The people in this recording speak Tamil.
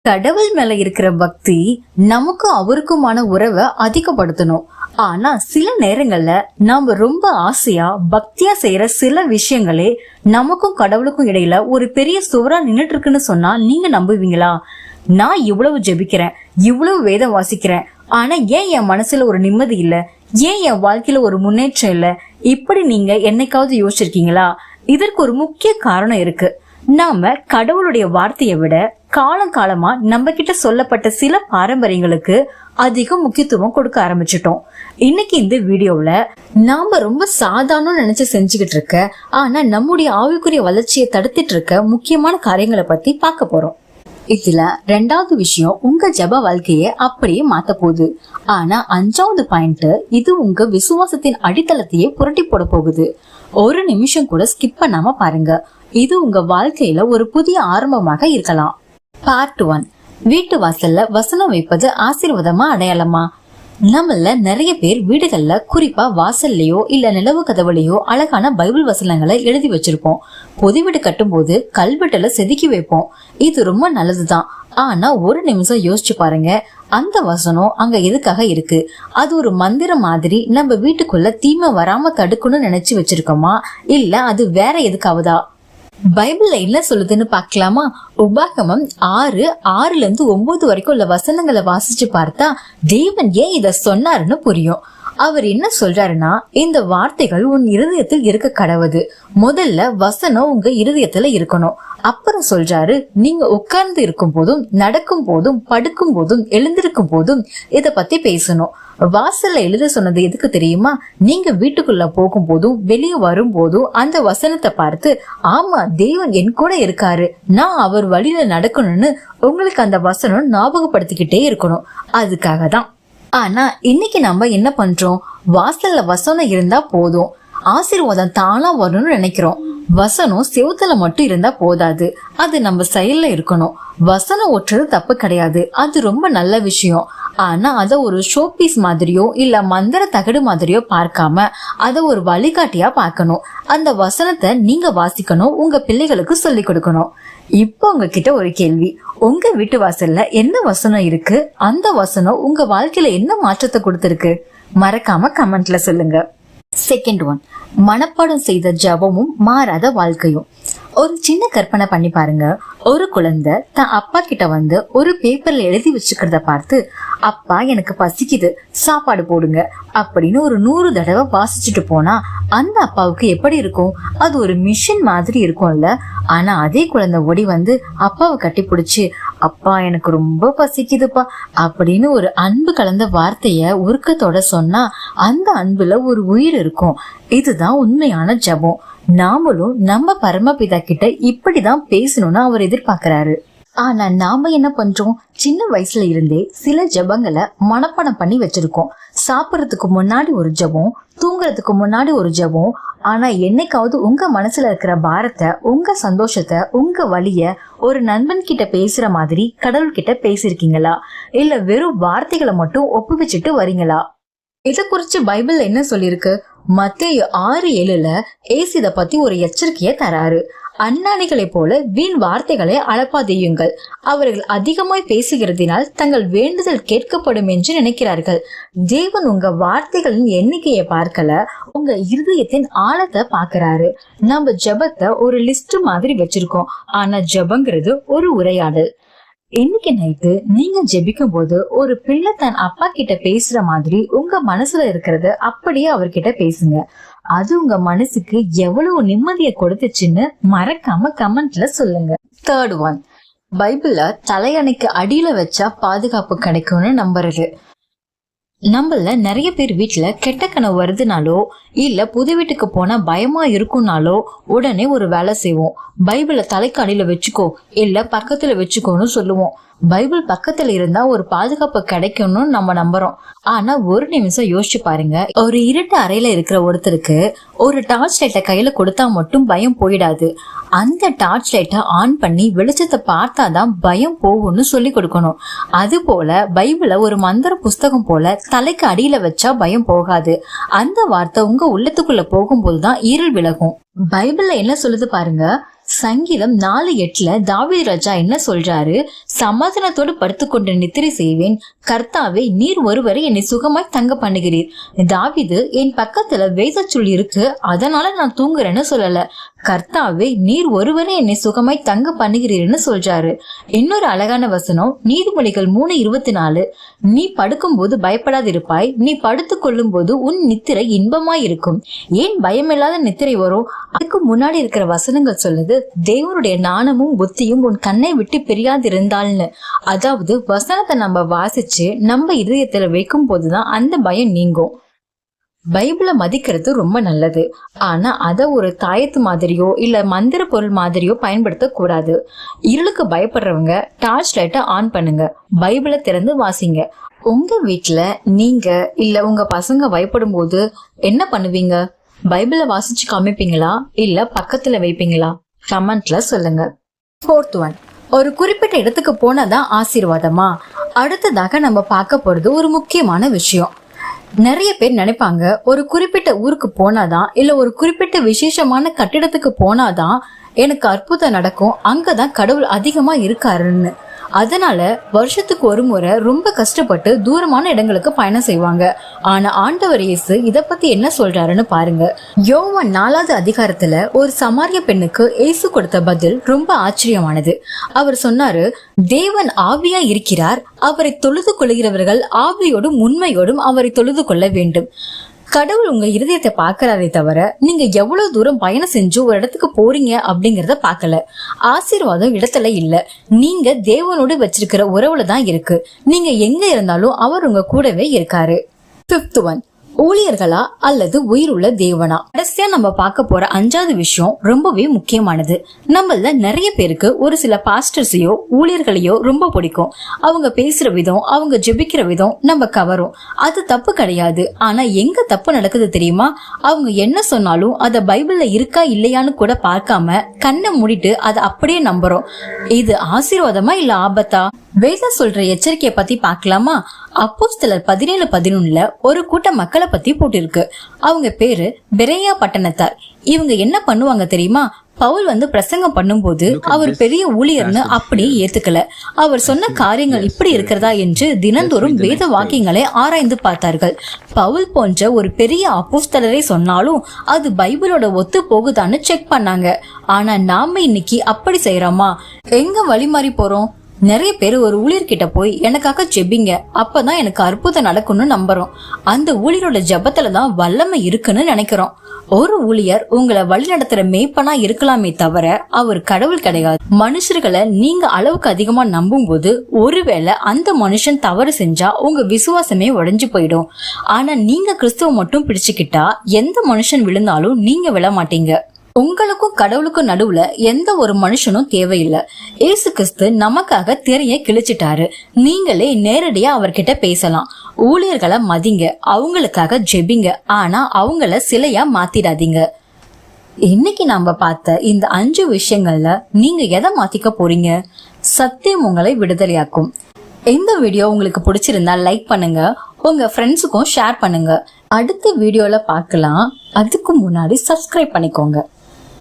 கடவுள் மேல இருக்கிற பக்தி நமக்கும் அவருக்குமான உறவை அதிகப்படுத்தணும். ஆனா சில நேரங்கள்ல நாம ரொம்ப ஆசையா பக்தியா செய்யற சில விஷயங்களே நமக்கும் கடவுளுக்கும் இடையில ஒரு பெரிய சுவரா நின்னுட்டு இருக்குன்னு சொன்னா நீங்க நம்புவீங்களா? நான் இவ்வளவு ஜெபிக்கிறேன், இவ்வளவு வேதம் வாசிக்கிறேன், ஆனா ஏன் என் மனசுல ஒரு நிம்மதி இல்ல, ஏன் என் வாழ்க்கையில ஒரு முன்னேற்றம் இல்ல, இப்படி நீங்க என்னைக்காவது யோசிச்சிருக்கீங்களா? இதற்கு ஒரு முக்கிய காரணம் இருக்கு. நாம கடவுளுடைய வார்த்தையை விட காலமா நம்ம கிட்ட சொல்லப்பட்ட சில பாரம்பரியங்களுக்கு அதிக முக்கியத்துவம் கொடுக்க ஆரம்பிச்சிட்டோம். இன்னைக்கு இந்த வீடியோல நாம ரொம்ப சாதாரண நினைச்சு செஞ்சுக்கிட்டு இருக்க, ஆனா நம்முடைய ஆவிக்குரிய வளர்ச்சியை தடுத்துட்டு இருக்க முக்கியமான காரியங்களை பத்தி பார்க்க போறோம். இதுல 2வது விஷயம் உங்க ஜெப வாழ்க்கைய அப்படியே மாத்த போகுது. ஆனா 5வது பாயிண்ட், இது உங்க விசுவாசத்தின் அடித்தளத்தையே புரட்டி போட போகுது. ஒரு நிமிஷம் கூட ஸ்கிப் பண்ணாம பாருங்க. இது உங்க வாழ்க்கையில ஒரு புதிய ஆரம்பமாக இருக்கலாம். பார்ட் 1, வீட்டு வாசல்ல வசனம் வைப்பது ஆசீர்வாதமா அடையாளமா? நம்மள நிறைய பேர் வீடுகள்ல, குறிப்பா வாசல்லையோ இல்ல நிலவு கதவுலையோ அழகான பைபிள் வசனங்களை எழுதி வச்சிருப்போம். புது வீடு கட்டும் போது கல்வெட்டுல செதுக்கி வைப்போம். இது ரொம்ப நல்லதுதான். ஆனா ஒரு நிமிஷம் யோசிச்சு பாருங்க, அந்த வசனம் அங்க எதுக்காக இருக்கு? அது ஒரு மந்திரம் மாதிரி நம்ம வீட்டுக்குள்ள தீமை வராம தடுக்கணும்னு நினைச்சு வச்சிருக்கோமா, இல்ல அது வேற எதுக்காவதா? பைபிள்ல என்ன சொல்லுதுன்னு பாக்கலாமா? உபாகமம் 6:6-9 வரைக்கும் உள்ள வசனங்களை வாசிச்சு பார்த்தா தேவன் ஏன் இத சொன்னாருன்னு புரியும். அவர் என்ன சொல்றாருன்னா, இந்த வார்த்தைகள் உன் இருதயத்தில் இருக்க கடவுது. முதல்ல வசனம் உங்க இருதயத்துல இருக்கணும். அப்புறம் சொல்றாரு, நீங்க உட்கார்ந்து இருக்கும் போதும், நடக்கும் போதும், படுக்கும் போதும், எழுந்திருக்கும் போதும் இத பத்தி பேசணும். வாசல்ல எழுத சொன்னது எதுக்கு தெரியுமா? நீங்க வீட்டுக்குள்ள போகும் போதும் வெளியே வரும் போதும் அந்த வசனத்தை பார்த்து, ஆமா தேவன் என் கூட இருக்காரு, நான் அவர் வழியில நடக்கணும்னு உங்களுக்கு அந்த வசனம் ஞாபகப்படுத்திக்கிட்டே இருக்கணும். அதுக்காக தான். ஆனா இன்னைக்கு நம்ம என்ன பண்றோம்? வாசல்ல வசனம் இருந்தா போதும், ஆசீர்வாதம் தானா வரும்னு நினைக்கிறோம். வசனம் செவுத்துல மட்டும் இருந்தா போதாது, அது நம்ம செயல்ல இருக்கணும். வசனம் ஒட்டுறது தப்பு கிடையாது, அது ரொம்ப நல்ல விஷயம். ஆனா அத ஒரு ஷோ பீஸ் மாதிரியோ இல்ல மந்திர தகடு மாதிரியோ பார்க்காம அத ஒரு வழிகாட்டியா பார்க்கணும். அந்த வசனத்தை நீங்க வாசிக்கணும், உங்க பிள்ளைகளுக்கு சொல்லி கொடுக்கணும். இப்போ உங்ககிட்ட ஒரு கேள்வி, உங்க வீட்டு வாசல்ல என்ன வசனம் இருக்கு? அந்த வசனம் உங்க வாழ்க்கையில என்ன மாற்றத்தை கொடுத்திருக்கு? மறக்காம கமெண்ட்ல சொல்லுங்க. செகண்ட் 1, மனப்பாடம் செய்த ஜபமும் மாறாத வாழ்க்கையும். ஒரு சின்ன கற்பனை பண்ணி பாருங்க. ஒரு குழந்தை தன் அப்பா கிட்ட வந்து ஒரு பேப்பர்ல எழுதி வச்சுக்கிறத பார்த்து, அப்பா எனக்கு பசிக்குது, சாப்பாடு போடுங்க அப்படின்னு ஒரு 100 தடவை வாசிச்சுட்டு போனா அந்த அப்பாவுக்கு எப்படி இருக்கும்? அது ஒரு மிஷின் மாதிரி இருக்கும்ல. ஆனா அதே குழந்தை ஓடி வந்து அப்பாவை கட்டி பிடிச்சு, அப்பா எனக்கு ரொம்ப பசிக்குதுப்பா அப்படின்னு ஒரு அன்பு கலந்த வார்த்தைய உருக்கத்தோட சொன்னா அந்த அன்புல ஒரு உயிர் இருக்கும். இதுதான் உண்மையான ஜபம். நாமளும் நம்ம பரமபிதா கிட்ட இப்படிதான் பேசணும்னு அவர் எதிர்பார்க்கிறாரு. ஆனா நாம என்ன பண்றோம்? சின்ன வயசுல இருந்தே சில ஜபங்களை மனப்பாடம் பண்ணி வச்சிருக்கோம். சாப்பிடறதுக்கு முன்னாடி ஒரு ஜபம், தூங்குறதுக்கு முன்னாடி ஒரு ஜபம். ஆனா என்னைக்காவது உங்க மனசுல இருக்கிற பாரத்தை, உங்க சந்தோஷத்தை, உங்க வலிய ஒரு நண்பன் கிட்ட பேசுற மாதிரி கடவுள் கிட்ட பேசிருக்கீங்களா? இல்ல வெறும் வார்த்தைகளை மட்டும் ஒப்புவிச்சுட்டு வரீங்களா? இத குறிச்சு பைபிள் என்ன சொல்லிருக்கு? மத்தேயு 6:7 ஏசு இத பத்தி ஒரு எச்சரிக்கைய தராரு. அஞ்ஞானிகளை போல வீண் வார்த்தைகளை அளப்பாதேயுங்கள், அவர்கள் அதிகமாய் பேசுகிறதினால் தங்கள் வேண்டுதல் கேட்கப்படும் என்று நினைக்கிறார்கள். தேவன் உங்க வார்த்தைகளின் எண்ணிக்கையை பார்க்கல, உங்க இருதயத்தின் ஆழத்தை பாக்குறாரு. நம்ம ஜபத்தை ஒரு லிஸ்ட் மாதிரி வச்சிருக்கோம், ஆனா ஜபங்கிறது ஒரு உரையாடல். இன்னைக்கு நைட்டு நீங்க ஜெபிக்கும் போது ஒரு பிள்ளை தன் அப்பா கிட்ட பேசுற மாதிரி உங்க மனசுல இருக்கிறத அப்படியே அவர்கிட்ட பேசுங்க. அது உங்க மனசுக்கு எவ்வளவு நிம்மதியை கொடுத்துச்சுன்னு மறக்காம கமெண்ட்ல சொல்லுங்க. தேர்ட் 1, பைபிள்ல தலையணைக்கு அடியில வச்சா பாதுகாப்பு கிடைக்கும்னு நம்புறது. நம்மள நிறைய பேர் வீட்டுல கெட்ட கனவு வருதுனாலோ இல்ல புது வீட்டுக்கு போனா பயமா இருக்கும்னாலோ உடனே ஒரு வேலை செய்வோம். பைபிளை தலைக்கு அடியில வச்சுக்கோ இல்ல பக்கத்துல வச்சுக்கோன்னு சொல்லுவோம். பைபிள் பக்கத்துல இருந்தா ஒரு பாதுகாப்பு கிடைக்கும்னு நம்ம நம்புறோம். ஆனா ஒரு நிமிஷம் யோசிச்சு பாருங்க, ஒரு இருட்டு அறையில இருக்கிற ஒருத்தருக்கு ஒரு டார்ச் லைட்டை கையில கொடுத்தா மட்டும் பயம் போயிடாது. அந்த டார்ச் லைட்டை ஆன் பண்ணி வெளிச்சத்தை பார்த்தாதான் பயம் போகும்னு சொல்லி கொடுக்கணும். அது போல பைபிள ஒரு மந்திர புஸ்தகம் போல தலைக்கு அடியில வச்சா பயம் போகாது. அந்த வார்த்தை உங்க உள்ளத்துக்குள்ள போகும்போதுதான் இருள் விலகும். பைபிள்ல என்ன சொல்லுது பாருங்க, சங்கீதம் 4:8 தாவீது ராஜா என்ன சொல்றாரு? சமாதானத்தோடு படுத்துக்கொண்டு நித்திரை செய்வேன், கர்த்தாவே நீர் ஒருவரை என்னை சுகமாய் தங்க பண்ணுகிறீர். தாவீது என் பக்கத்துல வேதச்சொல் இருக்கு, அதனால நான் தூங்குறேன்னு சொல்லல. கர்த்தாவே நீர் ஒருவரை என்னை சுகமாய் தங்க பண்ணுகிறீர்னு சொல்றாரு. இன்னொரு அழகான வசனம் நீதிமொழிகள் 3:24, நீ படுக்கும் போது பயப்படாதிருப்பாய், நீ படுத்துக் கொள்ளும் போது உன் நித்திரை இன்பமாய் இருக்கும். ஏன் பயமில்லாத நித்திரை வரும்? அதுக்கு முன்னாடி இருக்கிற வசனங்கள் சொல்லுது, தேவனுடைய ஞானமும் புத்தியும் உன் கண்ணை விட்டு பிரியாதிருந்தாள்னு. அதாவது வசனத்தை நம்ம வாசிச்சு நம்ம இதயத்துல வைக்கும் போதுதான் அந்த பயம் நீங்கும். பைபிளை மதிக்கிறது ரொம்ப நல்லது, ஆனா அத ஒரு தாயத்து மாதிரியோ இல்ல மந்திர பொருள் மாதிரியோ பயன்படுத்த கூடாது. இருளுக்கு பயப்படுறவங்க டார்ச் லைட்டை ஆன் பண்ணுங்க, பைபிளை திறந்து வாசிங்க. உங்க வீட்டுல நீங்க இல்ல உங்க பசங்க பயப்படும் போது என்ன பண்ணுவீங்க? பைபிளை வாசிச்சு காமிப்பீங்களா இல்ல பக்கத்துல வைப்பீங்களா? கமெண்ட்ல சொல்லுங்க. 4th one, ஒரு குறிப்பிட்ட இடத்துக்கு போனாதான் ஆசீர்வாதமா? அடுத்ததாக நம்ம பார்க்க போறது ஒரு முக்கியமான விஷயம். நிறைய பேர் நினைப்பாங்க, ஒரு குறிப்பிட்ட ஊருக்கு போனாதான் இல்ல ஒரு குறிப்பிட்ட விசேஷமான கட்டிடத்துக்கு போனாதான் எனக்கு அற்புதம் நடக்கும், அங்கதான் கடவுள் அதிகமா இருக்காருன்னு. அதனால வருஷத்துக்கு ஒரு முறை ரொம்ப கஷ்டப்பட்டு தூரமான இடங்களுக்கு பயணம் செய்வாங்க. ஆனா ஆண்டவர் இயேசு இத பத்தி என்ன சொல்றாருன்னு பாருங்க. யோவான் 4வது அதிகாரத்துல ஒரு சமாரிய பெண்ணுக்கு இயேசு கொடுத்த பதில் ரொம்ப ஆச்சரியமானது. அவர் சொன்னாரு, தேவன் ஆவியா இருக்கிறார், அவரை தொழுது கொள்கிறவர்கள் ஆவியோடும் உண்மையோடும் அவரை தொழுது கொள்ள வேண்டும். கடவுள் உங்க இருதயத்தை பாக்குறாரே தவிர நீங்க எவ்வளவு தூரம் பயணம் செஞ்சு ஒரு இடத்துக்கு போறீங்க அப்படிங்கறத பாக்கல. ஆசீர்வாதம் இடத்துல இல்ல, நீங்க தேவனோடு வச்சிருக்கிற உறவுல தான் இருக்கு. நீங்க எங்க இருந்தாலும் அவர் உங்க கூடவே இருக்காரு. 5th one, ஊழியர்களா அல்லது உயிருள்ள தேவனா? கடைசியா நம்ம பார்க்க போற 5வது விஷயம் ரொம்பவே முக்கியமானது. நம்மள நிறைய பேருக்கு ஒரு சில பாஸ்டர்ஸையோ ஊழியர்களையோ ரொம்ப பிடிக்கும். அவங்க பேசுற விதம், அவங்க ஜெபிக்கிற விதம் நம்ம கவரும். அது தப்பு கிடையாது. ஆனா எங்க தப்பு நடக்குது தெரியுமா? அவங்க என்ன சொன்னாலும் அத பைபிள்ல இருக்கா இல்லையான்னு கூட பார்க்காம கண்ணை மூடிட்டு அதை அப்படியே நம்புறோம். இது ஆசீர்வாதமா இல்ல ஆபத்தா? வேதம் சொல்ற எச்சரிக்கையை பத்தி பார்க்கலாமா? அப்போஸ்தலர் 17:11 ஒரு கூட்ட மக்களை பத்தி போட்டிருக்கு. அவங்க பேரு பெரேயா பட்டணத்தார். இவங்க என்ன பண்ணுவாங்க தெரியுமா? பவுல் பிரசங்கம் பண்ணும்போது அவர் பெரிய ஊழியர்னு அப்படியே ஏத்துக்கல. அவர் சொன்ன காரியங்கள் இப்படி இருக்கிறதா என்று தினந்தோறும் வேத வாக்கியங்களை ஆராய்ந்து பார்த்தார்கள். பவுல் போன்ற ஒரு பெரிய அப்போஸ்தலரை சொன்னாலும் அது பைபிளோட ஒத்து போகுதான்னு செக் பண்ணாங்க. ஆனா நாம இன்னைக்கு அப்படி செய்யறோமா? எங்க வழி மாறி போறோம்? நிறைய பேர் ஒரு ஊழியர்கிட்ட போய் எனக்காக ஜெபிங்க, அப்பதான் எனக்கு அற்புதம் நடக்கும்னு நம்புறோம். அந்த ஊழியரோட ஜெபத்துலதான் வல்லமை இருக்குன்னு நினைக்கிறோம். ஒரு ஊழியர் உங்களை வழி நடத்துற மேய்ப்பனா இருக்கலாமே தவிர அவர் கடவுள் கிடையாது. மனுஷர்களை நீங்க அளவுக்கு அதிகமா நம்பும் போது ஒருவேளை அந்த மனுஷன் தவறு செஞ்சா உங்க விசுவாசமே உடைஞ்சு போயிடும். ஆனா நீங்க கிறிஸ்துவ மட்டும் பிடிச்சுக்கிட்டா எந்த மனுஷன் விழுந்தாலும் நீங்க விழ மாட்டீங்க. உங்களுக்கும் கடவுளுக்கும் நடுவுல எந்த ஒரு மனுஷனும் தேவையில்லை. ஏசு கிறிஸ்து நமக்காக திரைய கிழிச்சிட்டாரு. நீங்களே நேரடியா அவர்கிட்ட பேசலாம். ஊழியர்களை மதிங்க, அவங்களுக்காக ஜெபிங்க, ஆனா அவங்கள சிலையா மாத்திடாதீங்க. இன்னைக்கு நாம பார்த்த இந்த 5 விஷயங்கள்ல நீங்க எதை மாத்திக்க போறீங்க? சத்தியம் உங்களை விடுதலையாக்கும். இந்த வீடியோ உங்களுக்கு பிடிச்சிருந்தா லைக் பண்ணுங்க, உங்க ஃப்ரெண்ட்ஸுக்கும் ஷேர் பண்ணுங்க. அடுத்த வீடியோல பார்க்கலாம். அதுக்கு முன்னாடி சப்ஸ்கிரைப் பண்ணிக்கோங்க.